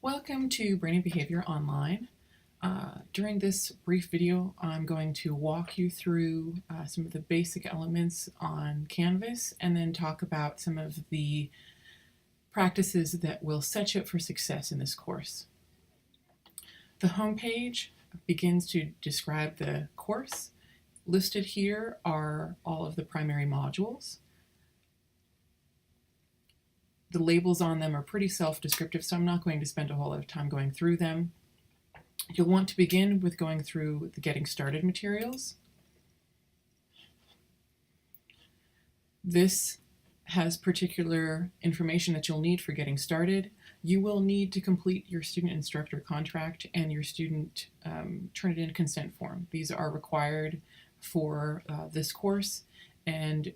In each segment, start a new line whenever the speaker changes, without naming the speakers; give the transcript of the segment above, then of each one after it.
Welcome to Brain Behavior Online. During this brief video, I'm going to walk you through some of the basic elements on Canvas and then talk about some of the practices that will set you up for success in this course. The home page begins to describe the course. Listed here are all of the primary modules. The labels on them are pretty self-descriptive, so I'm not going to spend a whole lot of time going through them. You'll want to begin with going through the Getting Started materials. This has particular information that you'll need for getting started. You will need to complete your student-instructor contract and your student Turnitin consent form. These are required for this course, and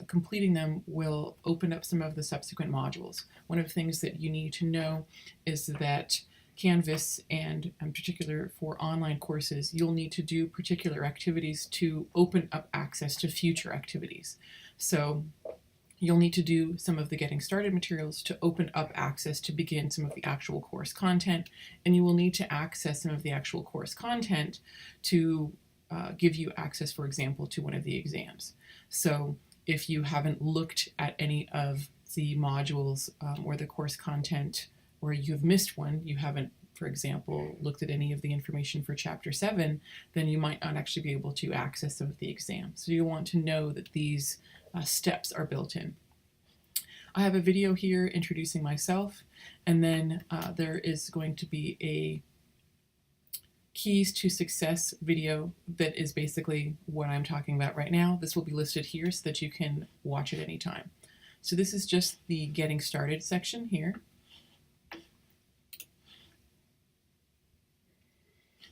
completing them will open up some of the subsequent modules. One of the things that you need to know is that Canvas, and in particular for online courses, you'll need to do particular activities to open up access to future activities. So you'll need to do some of the Getting Started materials to open up access to begin some of the actual course content, and you will need to access some of the actual course content to give you access, for example, to one of the exams. So if you haven't looked at any of the modules or the course content, or you've missed one, you haven't, for example, looked at any of the information for Chapter 7, then you might not actually be able to access some of the exams. So you want to know that these steps are built in. I have a video here introducing myself, and then there is going to be a Keys to Success video that is basically what I'm talking about right now. This will be listed here so that you can watch it anytime. So this is just the Getting Started section here.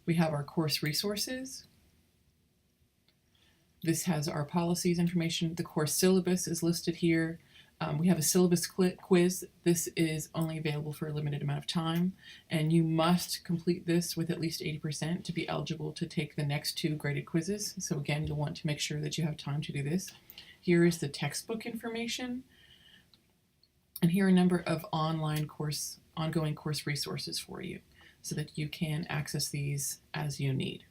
We have our course resources. This has our policies information. The course syllabus is listed here. We have a syllabus quiz. This is only available for a limited amount of time, and you must complete this with at least 80% to be eligible to take the next 2 graded quizzes. So again, you'll want to make sure that you have time to do this. Here is the textbook information, and here are a number of ongoing course resources for you so that you can access these as you need.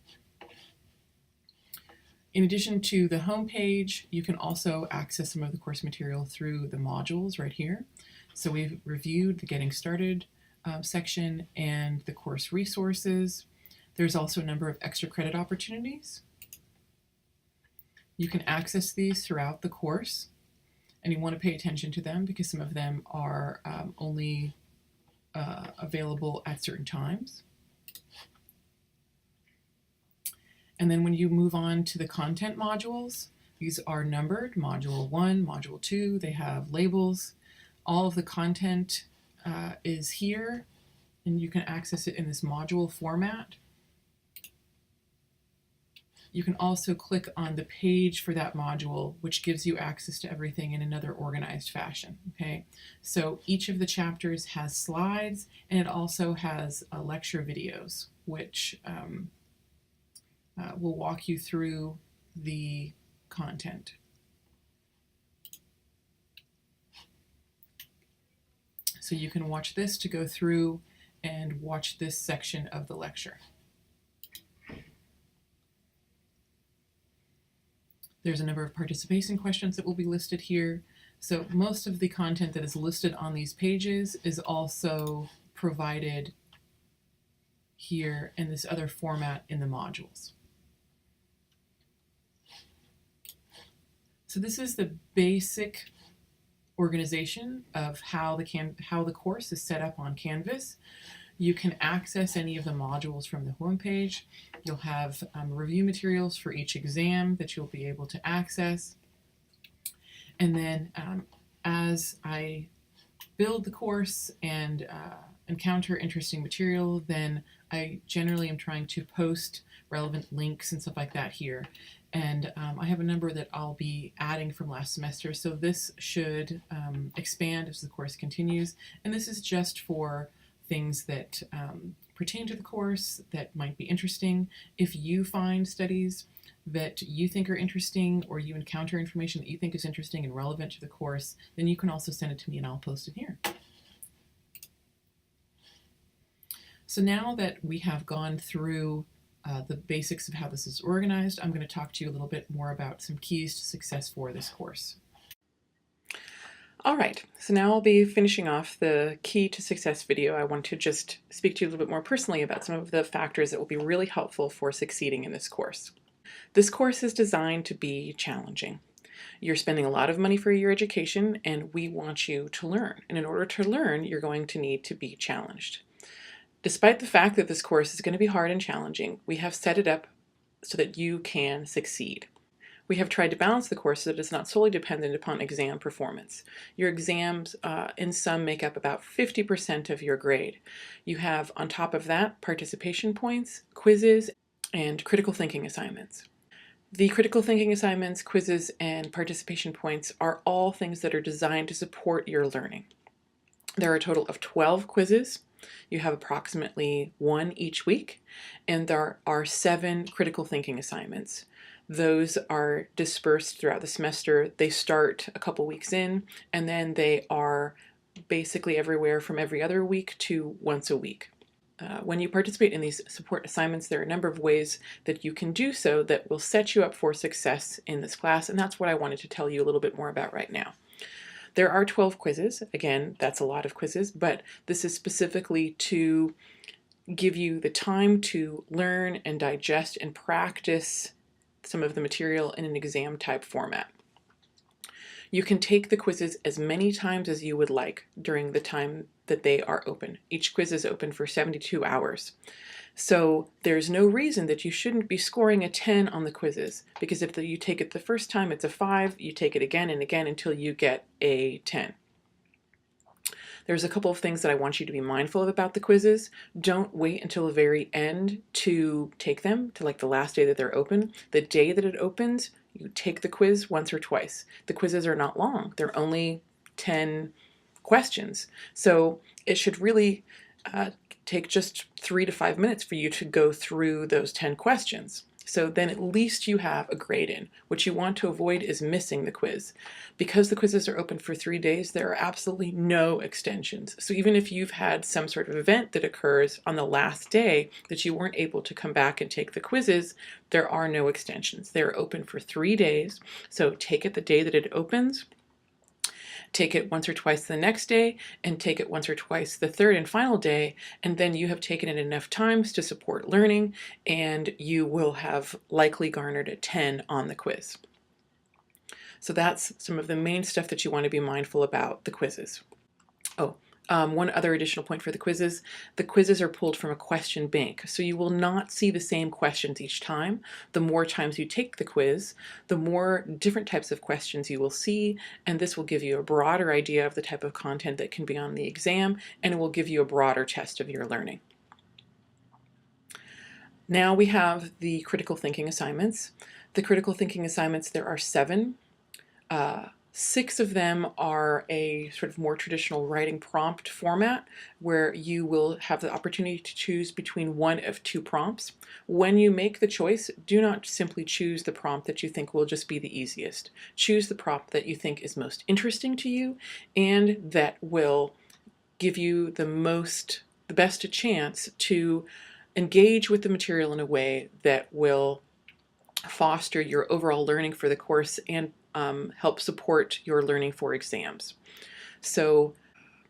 In addition to the home page, you can also access some of the course material through the modules right here. So we've reviewed the Getting Started section and the course resources. There's also a number of extra credit opportunities. You can access these throughout the course, and you want to pay attention to them because some of them are only available at certain times. And then when you move on to the content modules, these are numbered, Module 1, Module 2, they have labels. All of the content is here, and you can access it in this module format. You can also click on the page for that module, which gives you access to everything in another organized fashion, okay? So each of the chapters has slides, and it also has lecture videos, which will walk you through the content. So you can watch this to go through and watch this section of the lecture. There's a number of participation questions that will be listed here. So most of the content that is listed on these pages is also provided here in this other format in the modules. So this is the basic organization of how the course is set up on Canvas. You can access any of the modules from the home page. You'll have review materials for each exam that you'll be able to access. And then as I build the course and encounter interesting material, then I generally am trying to post relevant links and stuff like that here. And I have a number that I'll be adding from last semester, so this should expand as the course continues. And this is just for things that pertain to the course that might be interesting. If you find studies that you think are interesting, or you encounter information that you think is interesting and relevant to the course, then you can also send it to me and I'll post it here. So now that we have gone through the basics of how this is organized, I'm going to talk to you a little bit more about some keys to success for this course. All right, so now I'll be finishing off the key to success video. I want to just speak to you a little bit more personally about some of the factors that will be really helpful for succeeding in this course. This course is designed to be challenging. You're spending a lot of money for your education, and we want you to learn. And in order to learn, you're going to need to be challenged. Despite the fact that this course is going to be hard and challenging, we have set it up so that you can succeed. We have tried to balance the course so that it's not solely dependent upon exam performance. Your exams in sum make up about 50% of your grade. You have on top of that participation points, quizzes, and critical thinking assignments. The critical thinking assignments, quizzes, and participation points are all things that are designed to support your learning. There are a total of 12 quizzes. You have approximately one each week, and there are 7 critical thinking assignments. Those are dispersed throughout the semester. They start a couple weeks in, and then they are basically everywhere from every other week to once a week. When you participate in these support assignments, there are a number of ways that you can do so that will set you up for success in this class, and that's what I wanted to tell you a little bit more about right now. There are 12 quizzes. Again, that's a lot of quizzes, but this is specifically to give you the time to learn and digest and practice some of the material in an exam type format. You can take the quizzes as many times as you would like during the time that they are open. Each quiz is open for 72 hours. So there's no reason that you shouldn't be scoring a 10 on the quizzes, because if you take it the first time, it's a 5, you take it again and again until you get a 10. There's a couple of things that I want you to be mindful of about the quizzes. Don't wait until the very end to take them, to like the last day that they're open. The day that it opens, you take the quiz once or twice. The quizzes are not long. They're only 10 questions. So it should really take just 3 to 5 minutes for you to go through those 10 questions. So then at least you have a grade in. What you want to avoid is missing the quiz. Because the quizzes are open for 3 days, there are absolutely no extensions. So even if you've had some sort of event that occurs on the last day that you weren't able to come back and take the quizzes, there are no extensions. They're open for 3 days. So take it the day that it opens. Take it once or twice the next day, and take it once or twice the third and final day, and then you have taken it enough times to support learning, and you will have likely garnered a 10 on the quiz. So that's some of the main stuff that you want to be mindful about the quizzes. One other additional point for the quizzes are pulled from a question bank, so you will not see the same questions each time. The more times you take the quiz, the more different types of questions you will see, and this will give you a broader idea of the type of content that can be on the exam, and it will give you a broader test of your learning. Now we have the critical thinking assignments. The critical thinking assignments, there are 7. 6 of them are a sort of more traditional writing prompt format where you will have the opportunity to choose between one of 2 prompts. When you make the choice, do not simply choose the prompt that you think will just be the easiest. Choose the prompt that you think is most interesting to you and that will give you the best chance to engage with the material in a way that will foster your overall learning for the course and help support your learning for exams. So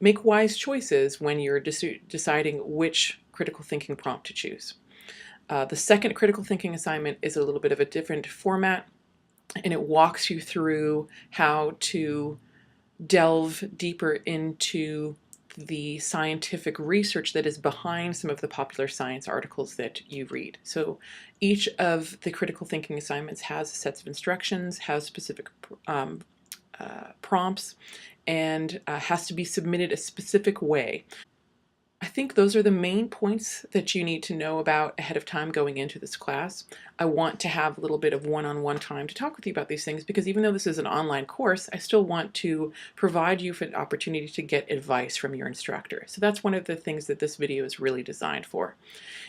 make wise choices when you're deciding which critical thinking prompt to choose. The second critical thinking assignment is a little bit of a different format, and it walks you through how to delve deeper into the scientific research that is behind some of the popular science articles that you read. So each of the critical thinking assignments has sets of instructions, has specific prompts, and has to be submitted a specific way. I think those are the main points that you need to know about ahead of time going into this class. I want to have a little bit of one-on-one time to talk with you about these things because even though this is an online course, I still want to provide you with an opportunity to get advice from your instructor. So that's one of the things that this video is really designed for.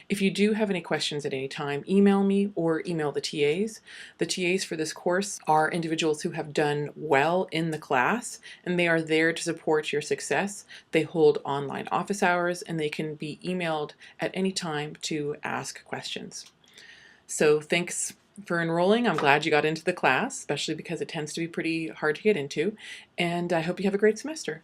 If you do have any questions at any time, email me or email the TAs. The TAs for this course are individuals who have done well in the class, and they are there to support your success. They hold online office hours. videos, and they can be emailed at any time to ask questions. So thanks for enrolling. I'm glad you got into the class, especially because it tends to be pretty hard to get into, and I hope you have a great semester.